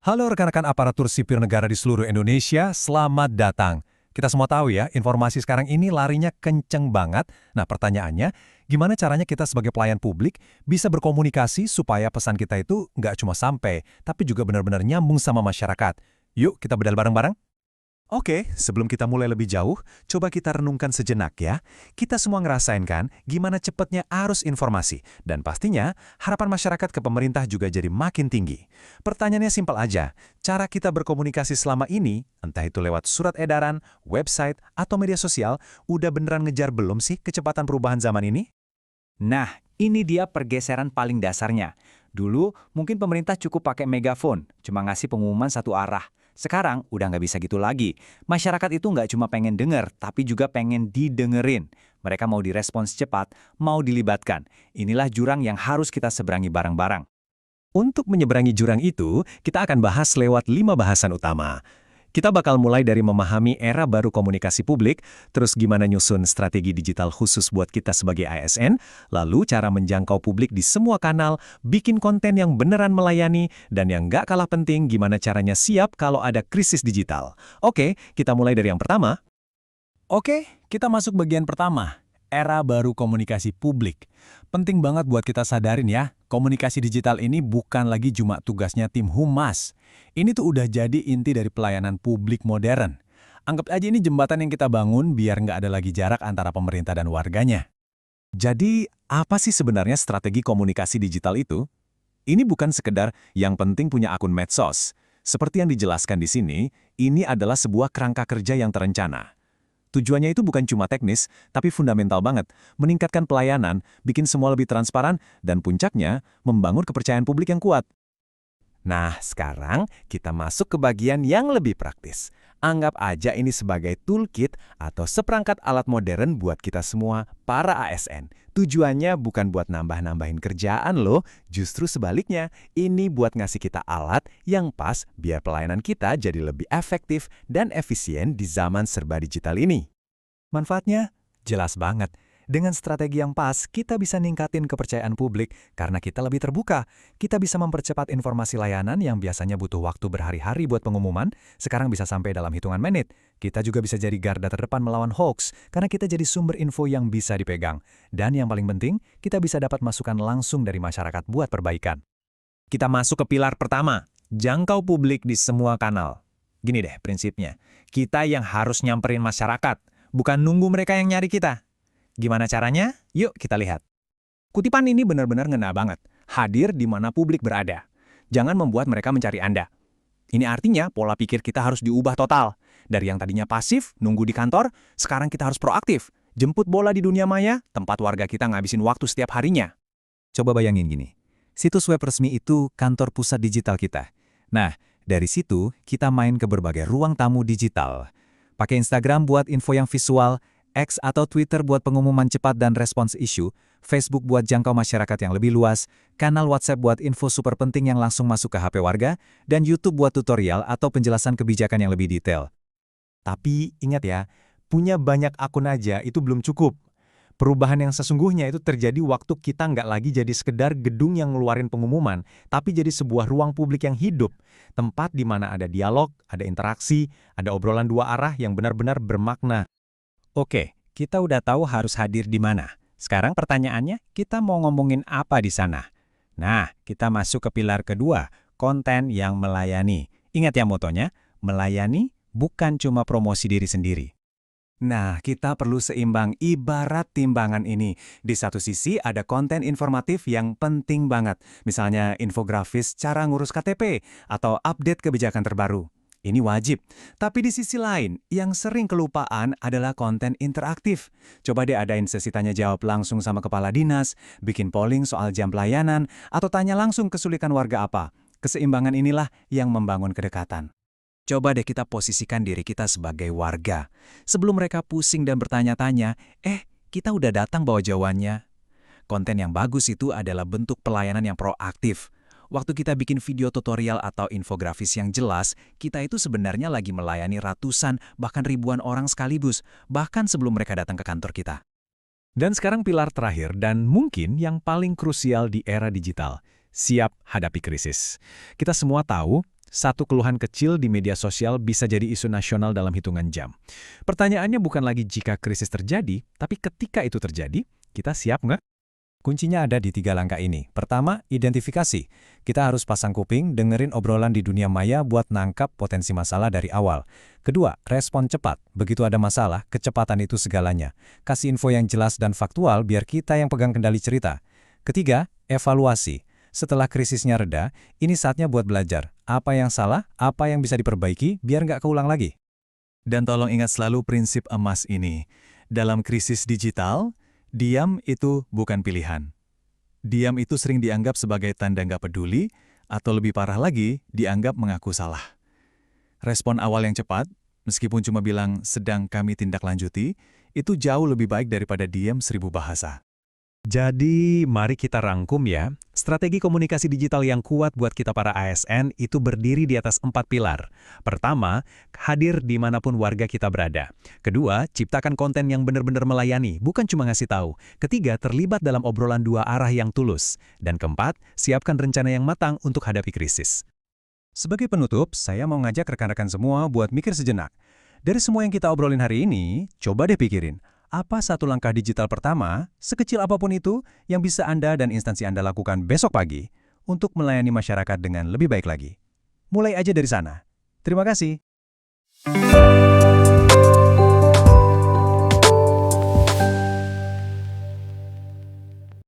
Halo rekan-rekan aparatur sipil negara di seluruh Indonesia, selamat datang. Kita semua tahu ya, informasi sekarang ini larinya kenceng banget. Nah pertanyaannya, gimana caranya kita sebagai pelayan publik bisa berkomunikasi supaya pesan kita itu nggak cuma sampai, tapi juga benar-benar nyambung sama masyarakat. Yuk kita bedal bareng-bareng. Oke, sebelum kita mulai lebih jauh, coba kita renungkan sejenak ya. Kita semua ngerasain kan gimana cepatnya arus informasi. Dan pastinya, harapan masyarakat ke pemerintah juga jadi makin tinggi. Pertanyaannya simpel aja, cara kita berkomunikasi selama ini, entah itu lewat surat edaran, website, atau media sosial, udah beneran ngejar belum sih kecepatan perubahan zaman ini? Nah, ini dia pergeseran paling dasarnya. Dulu, mungkin pemerintah cukup pakai megafon, cuma ngasih pengumuman satu arah. Sekarang, udah nggak bisa gitu lagi. Masyarakat itu nggak cuma pengen denger, tapi juga pengen didengerin. Mereka mau direspons cepat, mau dilibatkan. Inilah jurang yang harus kita seberangi bareng-bareng. Untuk menyeberangi jurang itu, kita akan bahas lewat 5 bahasan utama. Kita bakal mulai dari memahami era baru komunikasi publik, terus gimana nyusun strategi digital khusus buat kita sebagai ASN, lalu cara menjangkau publik di semua kanal, bikin konten yang beneran melayani, dan yang nggak kalah penting gimana caranya siap kalau ada krisis digital. Oke, kita mulai dari yang pertama. Oke, kita masuk bagian pertama. Era baru komunikasi publik. Penting banget buat kita sadarin ya, komunikasi digital ini bukan lagi cuma tugasnya tim humas. Ini tuh udah jadi inti dari pelayanan publik modern. Anggap aja ini jembatan yang kita bangun biar nggak ada lagi jarak antara pemerintah dan warganya. Jadi, apa sih sebenarnya strategi komunikasi digital itu? Ini bukan sekedar yang penting punya akun medsos. Seperti yang dijelaskan di sini, ini adalah sebuah kerangka kerja yang terencana. Tujuannya itu bukan cuma teknis, tapi fundamental banget, meningkatkan pelayanan, bikin semua lebih transparan, dan puncaknya, membangun kepercayaan publik yang kuat. Nah, sekarang kita masuk ke bagian yang lebih praktis. Anggap aja ini sebagai toolkit atau seperangkat alat modern buat kita semua, para ASN. Tujuannya bukan buat nambah-nambahin kerjaan loh, justru sebaliknya, ini buat ngasih kita alat yang pas biar pelayanan kita jadi lebih efektif dan efisien di zaman serba digital ini. Manfaatnya? Jelas banget. Dengan strategi yang pas, kita bisa ningkatin kepercayaan publik karena kita lebih terbuka. Kita bisa mempercepat informasi layanan yang biasanya butuh waktu berhari-hari buat pengumuman, sekarang bisa sampai dalam hitungan menit. Kita juga bisa jadi garda terdepan melawan hoax, karena kita jadi sumber info yang bisa dipegang. Dan yang paling penting, kita bisa dapat masukan langsung dari masyarakat buat perbaikan. Kita masuk ke pilar pertama, jangkau publik di semua kanal. Gini deh prinsipnya, kita yang harus nyamperin masyarakat, bukan nunggu mereka yang nyari kita. Gimana caranya? Yuk kita lihat. Kutipan ini benar-benar ngena banget. Hadir di mana publik berada. Jangan membuat mereka mencari Anda. Ini artinya pola pikir kita harus diubah total. Dari yang tadinya pasif, nunggu di kantor, sekarang kita harus proaktif. Jemput bola di dunia maya, tempat warga kita ngabisin waktu setiap harinya. Coba bayangin gini. Situs web resmi itu kantor pusat digital kita. Nah, dari situ kita main ke berbagai ruang tamu digital. Pakai Instagram buat info yang visual, X atau Twitter buat pengumuman cepat dan respons isu, Facebook buat jangkau masyarakat yang lebih luas, kanal WhatsApp buat info super penting yang langsung masuk ke HP warga, dan YouTube buat tutorial atau penjelasan kebijakan yang lebih detail. Tapi ingat ya, punya banyak akun aja itu belum cukup. Perubahan yang sesungguhnya itu terjadi waktu kita nggak lagi jadi sekedar gedung yang ngeluarin pengumuman, tapi jadi sebuah ruang publik yang hidup, tempat di mana ada dialog, ada interaksi, ada obrolan dua arah yang benar-benar bermakna. Oke, kita udah tahu harus hadir di mana. Sekarang pertanyaannya, kita mau ngomongin apa di sana? Nah, kita masuk ke pilar kedua, konten yang melayani. Ingat ya motonya, melayani bukan cuma promosi diri sendiri. Nah, kita perlu seimbang ibarat timbangan ini. Di satu sisi ada konten informatif yang penting banget. Misalnya infografis cara ngurus KTP atau update kebijakan terbaru. Ini wajib. Tapi di sisi lain, yang sering kelupaan adalah konten interaktif. Coba deh adain sesi tanya jawab langsung sama kepala dinas, bikin polling soal jam pelayanan, atau tanya langsung kesulitan warga apa. Keseimbangan inilah yang membangun kedekatan. Coba deh kita posisikan diri kita sebagai warga. Sebelum mereka pusing dan bertanya-tanya, kita udah datang bawa jawabannya. Konten yang bagus itu adalah bentuk pelayanan yang proaktif. Waktu kita bikin video tutorial atau infografis yang jelas, kita itu sebenarnya lagi melayani ratusan, bahkan ribuan orang sekaligus, bahkan sebelum mereka datang ke kantor kita. Dan sekarang pilar terakhir dan mungkin yang paling krusial di era digital, siap hadapi krisis. Kita semua tahu, Satu keluhan kecil di media sosial bisa jadi isu nasional dalam hitungan jam. Pertanyaannya bukan lagi jika krisis terjadi, tapi ketika itu terjadi, kita siap nggak? Kuncinya ada di 3 langkah ini. Pertama, identifikasi. Kita harus pasang kuping, dengerin obrolan di dunia maya buat nangkap potensi masalah dari awal. Kedua, respon cepat. Begitu ada masalah, kecepatan itu segalanya. Kasih info yang jelas dan faktual biar kita yang pegang kendali cerita. Ketiga, evaluasi. Setelah krisisnya reda, ini saatnya buat belajar. Apa yang salah, apa yang bisa diperbaiki, biar nggak keulang lagi. Dan tolong ingat selalu prinsip emas ini. Dalam krisis digital, diam itu bukan pilihan. Diam itu sering dianggap sebagai tanda nggak peduli, atau lebih parah lagi, dianggap mengaku salah. Respon awal yang cepat, meskipun cuma bilang sedang kami tindak lanjuti, itu jauh lebih baik daripada diam 1000 bahasa. Jadi, mari kita rangkum ya. Strategi komunikasi digital yang kuat buat kita para ASN itu berdiri di atas 4 pilar. Pertama, hadir dimanapun warga kita berada. Kedua, ciptakan konten yang benar-benar melayani, bukan cuma ngasih tahu. Ketiga, terlibat dalam obrolan 2 arah yang tulus. Dan keempat, siapkan rencana yang matang untuk hadapi krisis. Sebagai penutup, saya mau ngajak rekan-rekan semua buat mikir sejenak. Dari semua yang kita obrolin hari ini, coba deh pikirin. Apa satu langkah digital pertama, sekecil apapun itu, yang bisa Anda dan instansi Anda lakukan besok pagi untuk melayani masyarakat dengan lebih baik lagi? Mulai aja dari sana. Terima kasih.